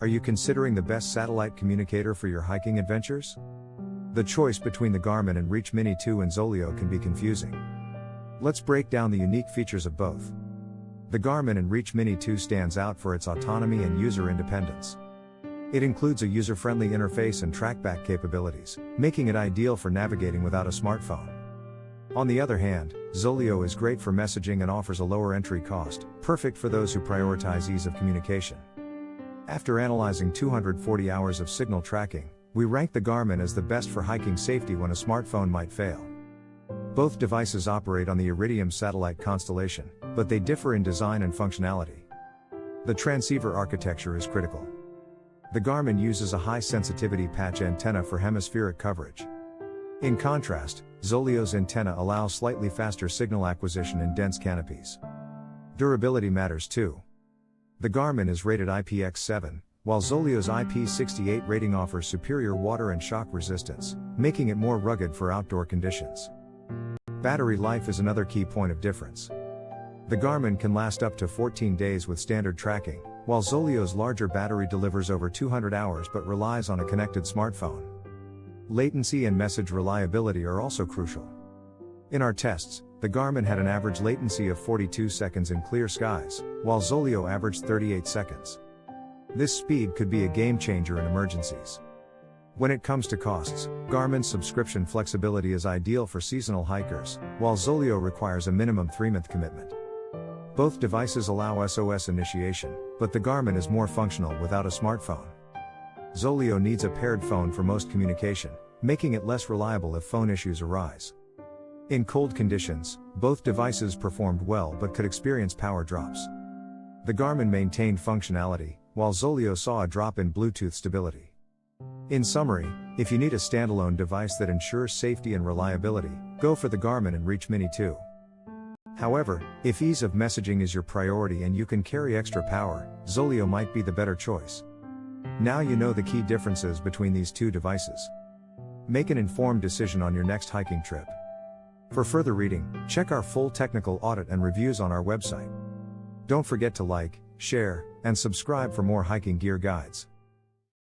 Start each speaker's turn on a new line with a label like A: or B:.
A: Are you considering the best satellite communicator for your hiking adventures? The choice between the Garmin InReach Mini 2 and Zoleo can be confusing. Let's break down the unique features of both. The Garmin InReach Mini 2 stands out for its autonomy and user independence. It includes a user-friendly interface and trackback capabilities, making it ideal for navigating without a smartphone. On the other hand, Zoleo is great for messaging and offers a lower entry cost, perfect for those who prioritize ease of communication. After analyzing 240 hours of signal tracking, we rank the Garmin as the best for hiking safety when a smartphone might fail. Both devices operate on the Iridium satellite constellation, but they differ in design and functionality. The transceiver architecture is critical. The Garmin uses a high-sensitivity patch antenna for hemispheric coverage. In contrast, Zoleo's antenna allows slightly faster signal acquisition in dense canopies. Durability matters too. The Garmin is rated IPX7, while Zoleo's IP68 rating offers superior water and shock resistance, making it more rugged for outdoor conditions. Battery life is another key point of difference. The Garmin can last up to 14 days with standard tracking, while Zoleo's larger battery delivers over 200 hours but relies on a connected smartphone. Latency and message reliability are also crucial. In our tests, the Garmin had an average latency of 42 seconds in clear skies, while Zoleo averaged 38 seconds. This speed could be a game changer in emergencies. When it comes to costs, Garmin's subscription flexibility is ideal for seasonal hikers, while Zoleo requires a minimum 3-month commitment. Both devices allow SOS initiation, but the Garmin is more functional without a smartphone. Zoleo needs a paired phone for most communication, making it less reliable if phone issues arise. In cold conditions, both devices performed well but could experience power drops. The Garmin maintained functionality, while Zoleo saw a drop in Bluetooth stability. In summary, if you need a standalone device that ensures safety and reliability, go for the Garmin InReach Mini 2. However, if ease of messaging is your priority and you can carry extra power, Zoleo might be the better choice. Now you know the key differences between these two devices. Make an informed decision on your next hiking trip. For further reading, check our full technical audit and reviews on our website. Don't forget to like, share, and subscribe for more hiking gear guides.